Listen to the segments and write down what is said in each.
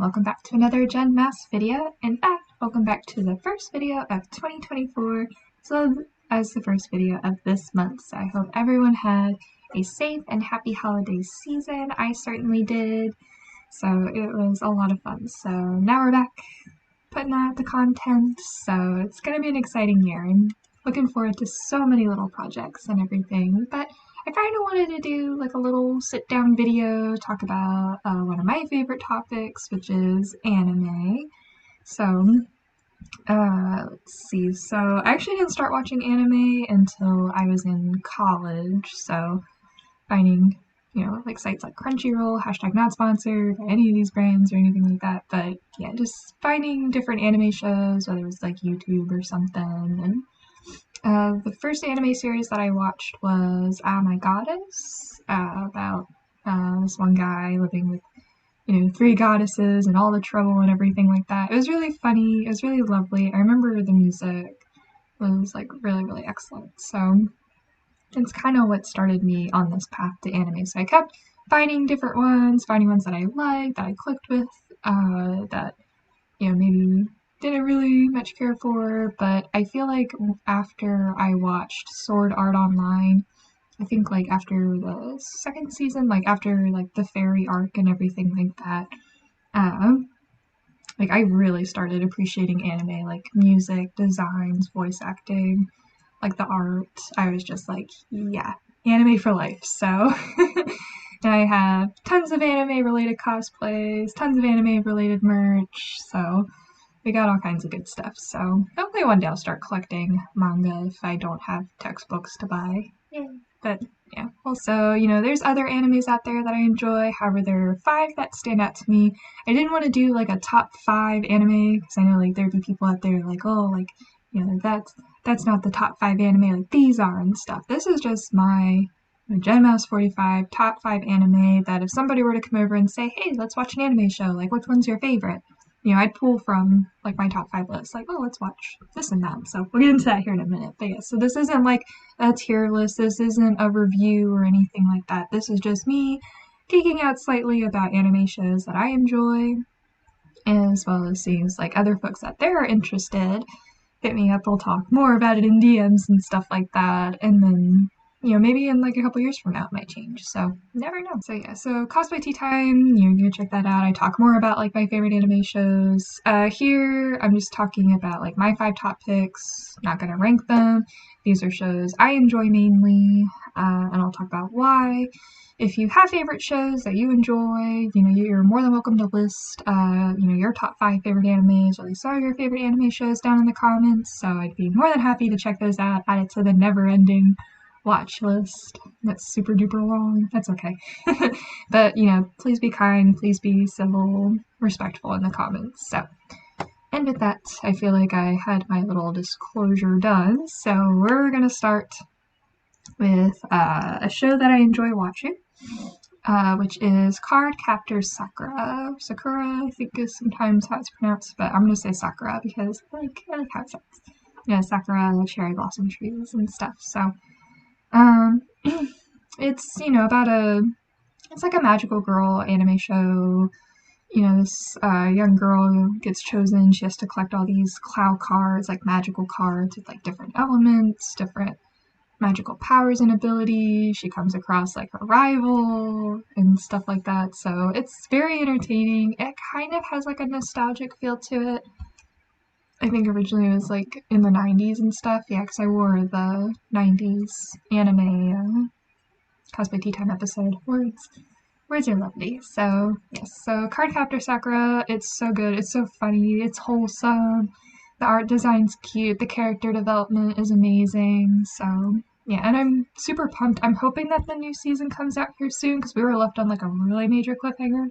welcome back to another Jenmouse video. In fact, welcome back to the first video of 2024, as the first video of this month. So I hope everyone had a safe and happy holiday season. I certainly did. So it was a lot of fun. So now we're back putting out the content. So it's going to be an exciting year. I'm looking forward to so many little projects and everything. But I kind of wanted to do like a little sit-down video, talk about one of my favorite topics, which is anime. So, let's see. So, I actually didn't start watching anime until I was in college. So, finding, like sites like Crunchyroll, hashtag not sponsored by any of these brands or anything like that. But yeah, just finding different anime shows, whether it was like YouTube or something. And the first anime series that I watched was My Goddess, about this one guy living with, three goddesses and all the trouble and everything like that. It was really funny. It was really lovely. I remember the music was like really, really excellent. So it's kind of what started me on this path to anime. So I kept finding different ones, finding ones that I liked, that I clicked with, that, maybe didn't really much care for, but I feel like after I watched Sword Art Online, I think like after the second season, like after like the fairy arc and everything like that, like I really started appreciating anime, like music, designs, voice acting, like the art. I was just like, yeah, anime for life. So I have tons of anime related cosplays, tons of anime related merch, so we got all kinds of good stuff. So hopefully one day I'll start collecting manga if I don't have textbooks to buy. Yeah. But yeah. Also, there's other animes out there that I enjoy. However, there are 5 that stand out to me. I didn't want to do like a top 5 anime because I know like there'd be people out there like, oh, like, that's not the top 5 anime, like these are and stuff. This is just my Jenmouse45 top 5 anime that if somebody were to come over and say, hey, let's watch an anime show, like which one's your favorite? I'd pull from like my top 5 list, like, oh, let's watch this and that. So we'll get into that here in a minute. But yeah, so this isn't like a tier list. This isn't a review or anything like that. This is just me geeking out slightly about anime shows that I enjoy, as well as seeing like other folks out there are interested. Hit me up, we'll talk more about it in DMs and stuff like that. And then maybe in like a couple years from now it might change. So never know. So yeah, so Cosplay Tea Time, you can check that out. I talk more about like my favorite anime shows. Here I'm just talking about like my 5 top picks, not gonna rank them. These are shows I enjoy mainly, and I'll talk about why. If you have favorite shows that you enjoy, you're more than welcome to list, your top 5 favorite animes, or at least all your favorite anime shows down in the comments. So I'd be more than happy to check those out, add it to the never-ending watch list. That's super duper long. That's okay. But, please be kind, please be civil, respectful in the comments. So, and with that, I feel like I had my little disclosure done. So we're going to start with a show that I enjoy watching, which is Cardcaptor Sakura. Sakura, I think, is sometimes how it's pronounced, but I'm going to say Sakura because I like how it sounds. Sakura, cherry blossom trees and stuff. So, it's, it's like a magical girl anime show. This young girl gets chosen. She has to collect all these cloud cards, like magical cards with like different elements, different magical powers and abilities. She comes across like her rival and stuff like that. So it's very entertaining. It kind of has like a nostalgic feel to it. I think originally it was like in the 90s and stuff. Yeah, because I wore the 90s anime Cosplay Tea Time episode. Words are lovely. So, yes. So, Cardcaptor Sakura, it's so good. It's so funny. It's wholesome. The art design's cute. The character development is amazing. So, yeah. And I'm super pumped. I'm hoping that the new season comes out here soon because we were left on like a really major cliffhanger.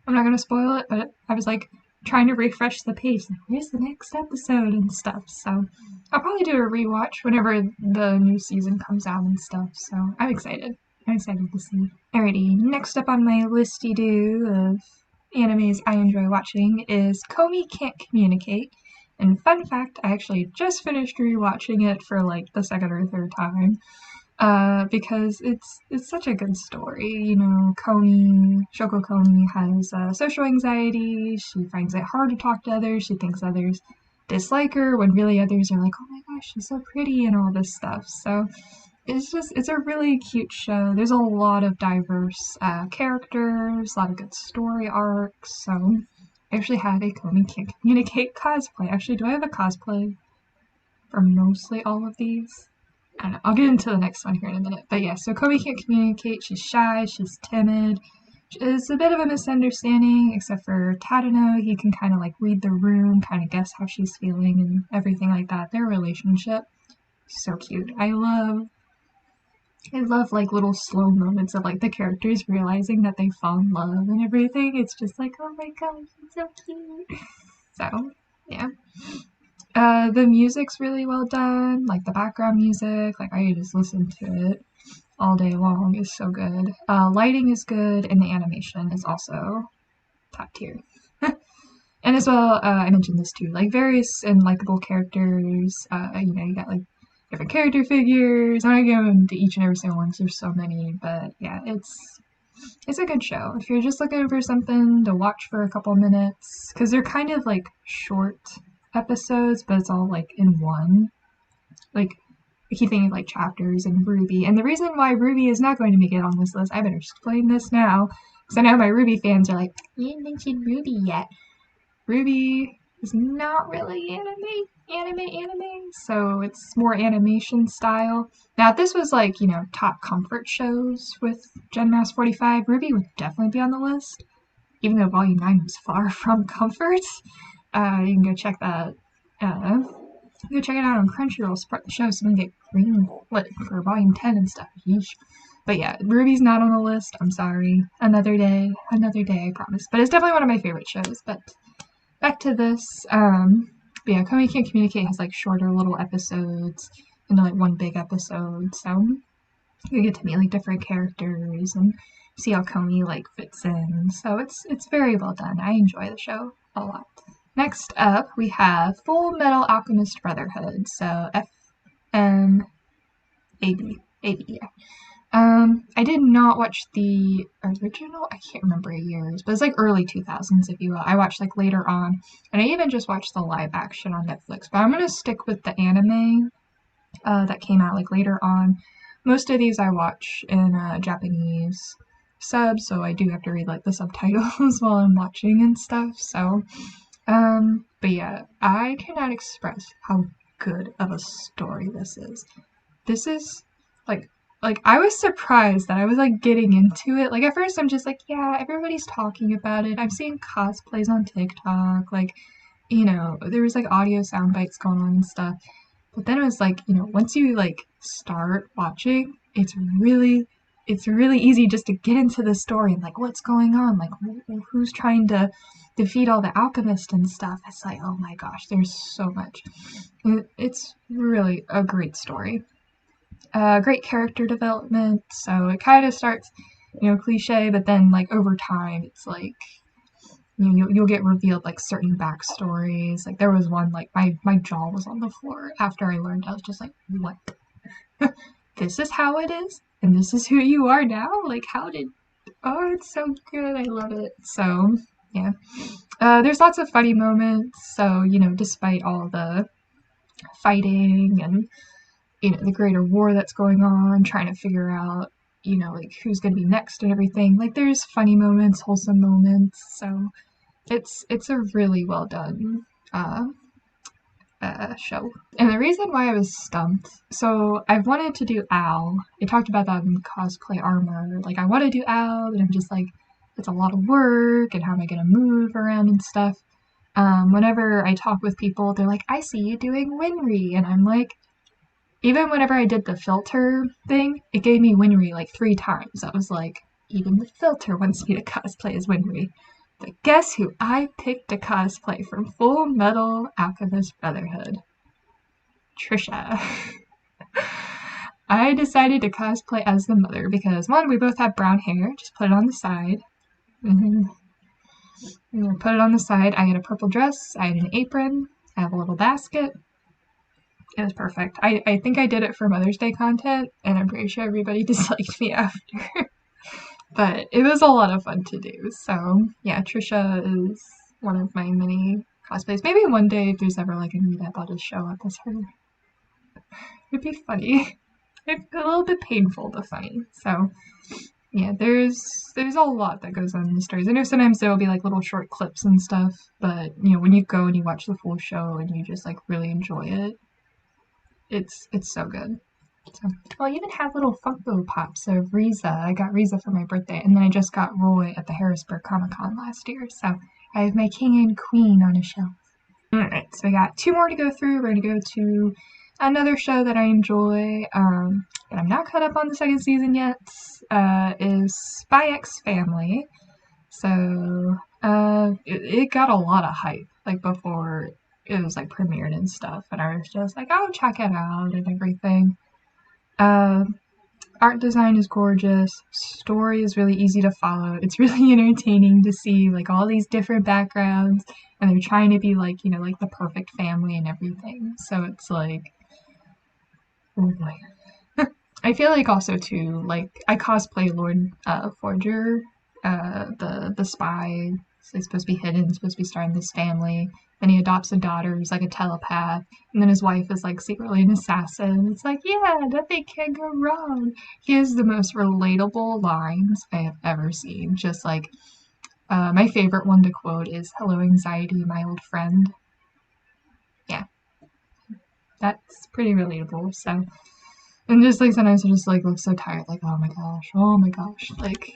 I'm not going to spoil it, but I was like trying to refresh the page, like, where's the next episode and stuff. So I'll probably do a rewatch whenever the new season comes out and stuff. So I'm excited. I'm excited to see. Alrighty, next up on my listy-do of animes I enjoy watching is Komi Can't Communicate. And fun fact, I actually just finished rewatching it for like the second or third time. because it's such a good story. You know, Shoko Komi has social anxiety. She finds it hard to talk to others. She thinks others dislike her when really others are like, oh my gosh, she's so pretty and all this stuff. So it's a really cute show. There's a lot of diverse characters, a lot of good story arcs. So I actually had a Komi Can't Communicate cosplay. Actually, do I have a cosplay for mostly all of these? I don't know. I'll get into the next one here in a minute. But yeah, so Komi can't communicate. She's shy. She's timid. It's a bit of a misunderstanding, except for Tadano. He can kind of like read the room, kind of guess how she's feeling and everything like that. Their relationship, so cute. I love like little slow moments of like the characters realizing that they fall in love and everything. It's just like, oh my gosh, it's so cute. So yeah. The music's really well done, like the background music, like I could just listen to it all day long. It's so good. Lighting is good, and the animation is also top tier. And as well, I mentioned this too, like various and likable characters. You know, you got like different character figures. I'm not gonna go into each and every single one because there's so many, but yeah, it's a good show. If you're just looking for something to watch for a couple minutes, because they're kind of like short episodes, but it's all like in one. Like, I keep thinking like chapters and Ruby. And the reason why Ruby is not going to make it on this list, I better explain this now, because I know my Ruby fans are like, you didn't mention Ruby yet. Ruby is not really anime, so it's more animation style. Now, if this was like, you know, top comfort shows with Jenmouse45, Ruby would definitely be on the list, even though Volume 9 was far from comfort. You can go check that. Go check it out on Crunchyroll. Support the show so we can get greenlit for Volume 10 and stuff. Yeesh. But yeah, Ruby's not on the list. I'm sorry. Another day, I promise. But it's definitely one of my favorite shows. But back to this. But yeah, Komi Can't Communicate has like shorter little episodes into like one big episode. So you get to meet like different characters and see how Komi like fits in. So it's very well done. I enjoy the show a lot. Next up, we have Full Metal Alchemist Brotherhood, so FMAB, yeah. I did not watch the original, I can't remember years, but it's like early 2000s, if you will. I watched like later on, and I even just watched the live action on Netflix, but I'm gonna stick with the anime that came out like later on. Most of these I watch in Japanese sub, so I do have to read like the subtitles while I'm watching and stuff, so... but yeah, I cannot express how good of a story this is. This is, like, I was surprised that I was, like, getting into it. Like, at first I'm just like, yeah, everybody's talking about it. I'm seeing cosplays on TikTok. Like, you know, there was, like, audio sound bites going on and stuff. But then it was like, you know, once you, like, start watching, it's really easy just to get into the story and, like, what's going on? Like, who's trying to defeat all the alchemists and stuff. It's like, oh my gosh, there's so much. It's really a great story. Great character development. So it kind of starts, you know, cliche, but then like over time, it's like, you know, you'll get revealed like certain backstories. Like there was one, like my jaw was on the floor after I learned. I was just like, what? This is how it is, and this is who you are now. Like, how did? Oh, it's so good. I love it. So. Yeah. There's lots of funny moments, so, you know, despite all the fighting and, you know, the greater war that's going on, trying to figure out, you know, like, who's gonna be next and everything, like, there's funny moments, wholesome moments, so it's a really well done, show. And the reason why I was stumped, so I've wanted to do Al. I talked about that in Cosplay Armor, like, I want to do Al, but I'm just like, it's a lot of work, and how am I going to move around and stuff. Whenever I talk with people, they're like, I see you doing Winry, and I'm like, even whenever I did the filter thing, it gave me Winry like 3 times. I was like, even the filter wants me to cosplay as Winry. But guess who I picked to cosplay from Full Metal Alchemist Brotherhood? Trisha. I decided to cosplay as the mother because, one, we both have brown hair, just put it on the side. Put it on the side. I had a purple dress, I had an apron, I have a little basket. It was perfect. I think I did it for Mother's Day content, and I'm pretty sure everybody disliked me after. But it was a lot of fun to do. So yeah, Trisha is one of my many cosplays. Maybe one day if there's ever like a new that I'll just show up as her. It'd be funny. It's a little bit painful but funny. So yeah, there's a lot that goes on in the stories. I know sometimes there will be like little short clips and stuff, but you know, when you go and you watch the full show and you just like really enjoy it, it's so good. So, well, I even have little Funko Pops of Riza. I got Riza for my birthday, and then I just got Roy at the Harrisburg Comic Con last year. So I have my king and queen on a shelf. Alright, so we got two more to go through. We're going to go to another show that I enjoy, but I'm not caught up on the second season yet, is Spy X Family. So, it got a lot of hype, like, before it was, like, premiered and stuff, and I was just like, oh, check it out and everything. Art design is gorgeous, story is really easy to follow, it's really entertaining to see, like, all these different backgrounds, and they're trying to be, like, you know, like, the perfect family and everything, so it's like, oh boy. I feel like also, too, like, I cosplay Lord Forger, the spy. So he's supposed to be hidden, supposed to be starting this family. Then he adopts a daughter who's like a telepath, and then his wife is like secretly an assassin. It's like, yeah, nothing can go wrong. He has the most relatable lines I have ever seen. Just like, my favorite one to quote is, "Hello, anxiety, my old friend." Yeah, that's pretty relatable. So, and just like sometimes I just like look so tired, like, oh my gosh, like.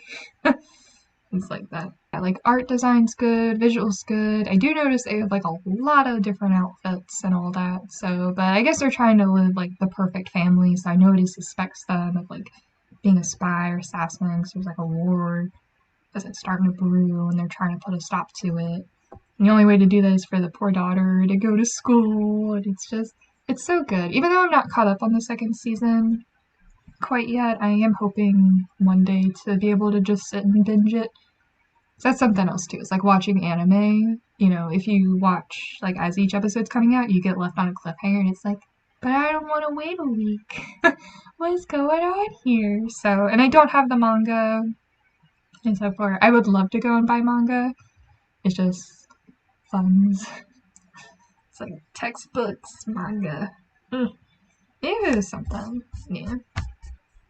Things like that. Yeah, like art design's good, visual's good. I do notice they have like a lot of different outfits and all that. So, but I guess they're trying to live like the perfect family. So nobody suspects them of like being a spy or assassin because there's like a war that's starting to brew and they're trying to put a stop to it. And the only way to do that is for the poor daughter to go to school. And it's so good. Even though I'm not caught up on the second season quite yet, I am hoping one day to be able to just sit and binge it. So that's something else too. It's like watching anime. You know, if you watch like as each episode's coming out, you get left on a cliffhanger, and it's like, but I don't want to wait a week. What is going on here? So, and I don't have the manga and so forth. I would love to go and buy manga. It's just funds. It's like textbooks, manga. It is something. Yeah.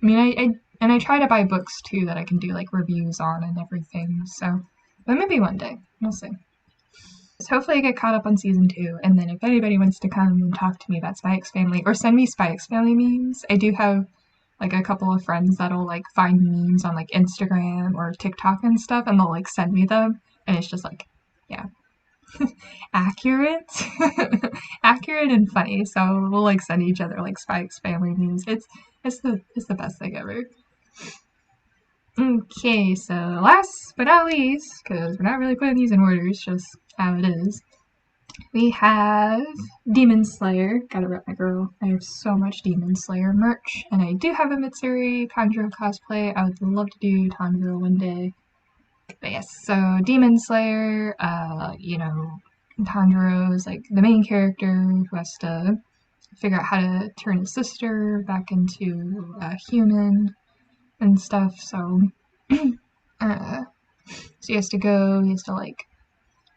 I mean, I try to buy books too that I can do like reviews on and everything. So, but maybe one day we'll see. So hopefully I get caught up on season 2, and then if anybody wants to come and talk to me about Spy X Family or send me Spy X Family memes, I do have like a couple of friends that'll like find memes on like Instagram or TikTok and stuff, and they'll like send me them, and it's just like, yeah, accurate, accurate and funny. So we'll like send each other like Spy X Family memes. It's the best thing ever. Okay, so last but not least, because we're not really putting these in order, it's just how it is. We have Demon Slayer. Gotta rep my girl. I have so much Demon Slayer merch, and I do have a Mitsuri Tanjiro cosplay. I would love to do Tanjiro one day. But yes, so Demon Slayer, you know, Tanjiro is like the main character who has to figure out how to turn his sister back into a human and stuff. So, so he has to go. He has to like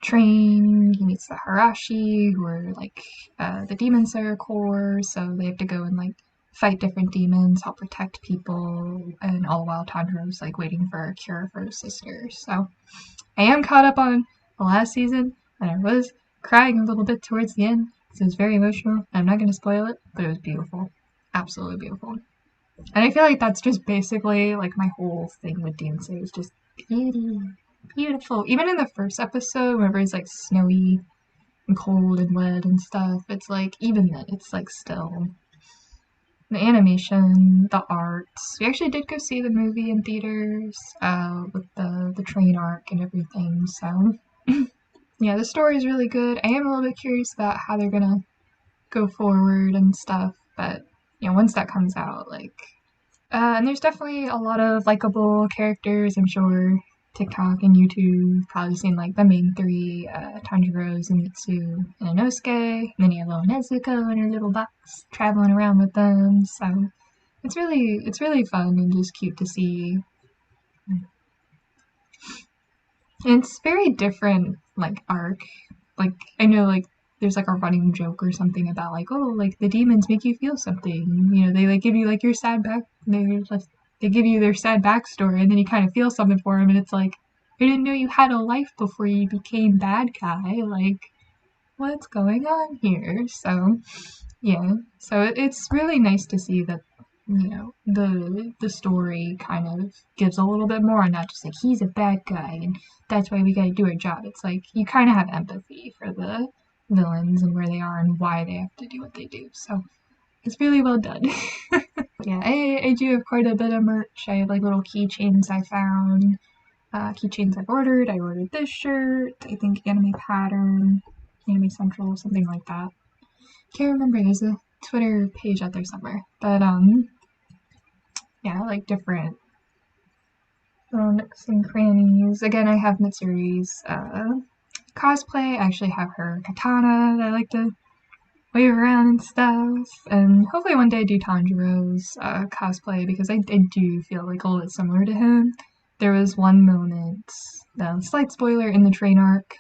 train. He meets the Harashi, who are like the Demon Slayer Corps. So they have to go and like fight different demons, help protect people, and all while Tanjiro's like waiting for a cure for his sister. So I am caught up on the last season, and I was crying a little bit towards the end because it was very emotional. I'm not going to spoil it, but it was beautiful, absolutely beautiful. And I feel like that's just basically like my whole thing with Demon Slayer is just beauty, beautiful. Even in the first episode, whenever it's like snowy and cold and wet and stuff, it's like even then, it's like still the animation, the art. We actually did go see the movie in theaters with the train arc and everything. So yeah, the story is really good. I am a little bit curious about how they're gonna go forward and stuff, but you know, once that comes out, like, and there's definitely a lot of likable characters, I'm sure. TikTok and YouTube, probably seen like the main three, Tanjiro, Zenitsu, and Inosuke. And then you have little Nezuko in her little box traveling around with them. So it's really fun and just cute to see. And it's very different, like, arc. Like, I know, like, there's like a running joke or something about like, oh, like the demons make you feel something. You know, they like give you like your sad back. They give you their sad backstory, and then you kind of feel something for them, and it's like, I didn't know you had a life before you became bad guy. Like, what's going on here? So, yeah. So it's really nice to see that, you know, the story kind of gives a little bit more, and not just like he's a bad guy and that's why we gotta do our job. It's like you kind of have empathy for the villains and where they are and why they have to do what they do. So it's really well done. Yeah, I do have quite a bit of merch. I have like little keychains I found, keychains I've ordered. I ordered this shirt, I think Anime Pattern, Anime Central, something like that. Can't remember, there's a Twitter page out there somewhere. But yeah, like different little nooks and crannies. Again, I have Mitsuri's cosplay. I actually have her katana that I like to wave around and stuff. And hopefully one day do Tanjiro's cosplay, because I do feel like a little bit similar to him. There was one moment, slight spoiler, in the train arc,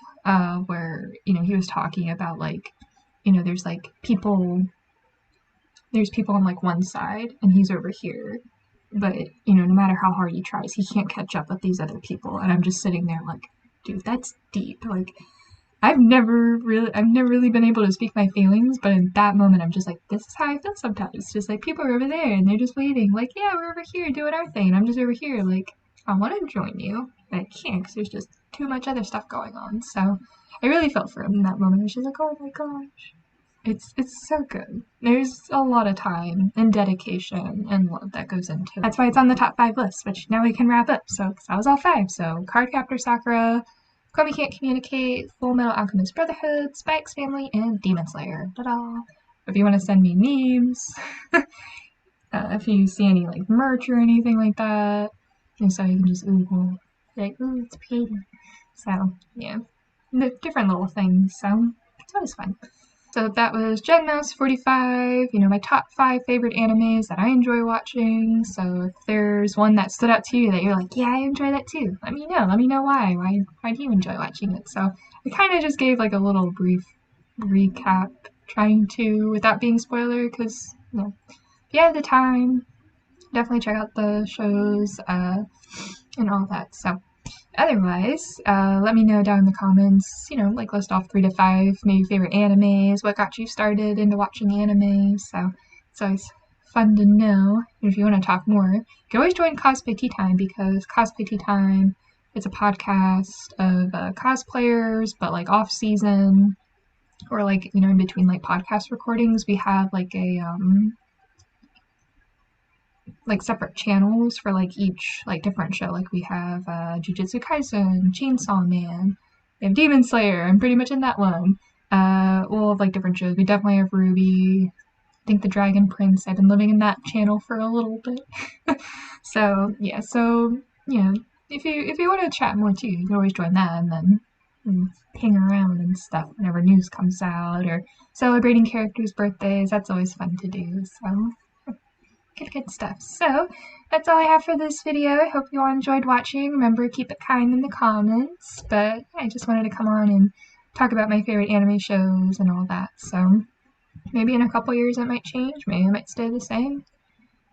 where, you know, he was talking about like, you know, there's people on like one side and he's over here. But, you know, no matter how hard he tries, he can't catch up with these other people. And I'm just sitting there like, dude, that's deep. Like, I've never really been able to speak my feelings, but in that moment, I'm just like, this is how I feel sometimes. Just like, people are over there and they're just waiting. Like, yeah, we're over here doing our thing, and I'm just over here. Like, I want to join you, but I can't because there's just too much other stuff going on. So I really felt for him in that moment. I was just like, oh my gosh. It's so good. There's a lot of time and dedication and love that goes into it. That's why it's on the top 5 list, which now we can wrap up. So, because that was all 5. So, Cardcaptor Sakura, Komi Can't Communicate, Full Metal Alchemist Brotherhood, Spy X Family, and Demon Slayer. Ta-da! If you want to send me memes, if you see any like merch or anything like that, and so you can just oogle, like, ooh, it's pretty. So, yeah, different little things. So, it's always fun. So that was Jenmouse45, you know, my top 5 favorite animes that I enjoy watching. So if there's one that stood out to you that you're like, yeah, I enjoy that too, let me know. Let me know why. Why do you enjoy watching it? So I kind of just gave like a little brief recap, trying to, without being spoiler, because, you know, if you have the time, definitely check out the shows and all that. So otherwise, let me know down in the comments, you know, like list off 3 to 5 maybe favorite animes, what got you started into watching anime. So it's always fun to know. And if you want to talk more, you can always join Cosplay Tea Time, because Cosplay Tea Time is a podcast of cosplayers, but like off season, or like, you know, in between like podcast recordings, we have like a like separate channels for like each like different show. Like we have Jujutsu Kaisen, Chainsaw Man, we have Demon Slayer. I'm pretty much in that one. We'll have like different shows. We definitely have Ruby. I think the Dragon Prince. I've been living in that channel for a little bit. So yeah. So you know, if you want to chat more too, you can always join that, and then hang around and stuff whenever news comes out, or celebrating characters' birthdays. That's always fun to do. So. Good stuff. So, that's all I have for this video. I hope you all enjoyed watching. Remember, keep it kind in the comments. But I just wanted to come on and talk about my favorite anime shows and all that. So, maybe in a couple years it might change. Maybe it might stay the same.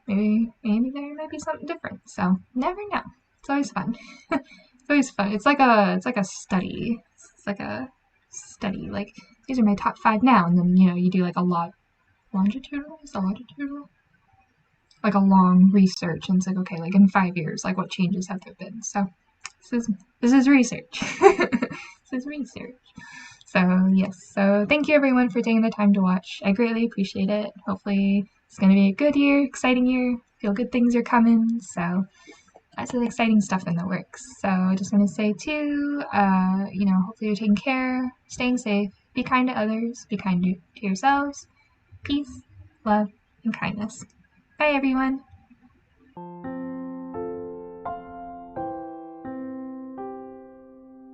Maybe there might be something different. So, never know. It's always fun. It's always fun. It's like a study. It's like a study. Like, these are my top 5 now. And then, you know, you do like a longitudinal? Is it longitudinal? Like a long research, and it's like, okay, like in 5 years, like what changes have there been? So this is research. This is research. So yes, so thank you everyone for taking the time to watch. I greatly appreciate it. Hopefully it's gonna be a good year, exciting year. Feel good things are coming. So lots of exciting stuff in the works. So I just want to say too, you know, hopefully you're taking care, staying safe, be kind to others, be kind to yourselves. Peace, love, and kindness. Bye everyone!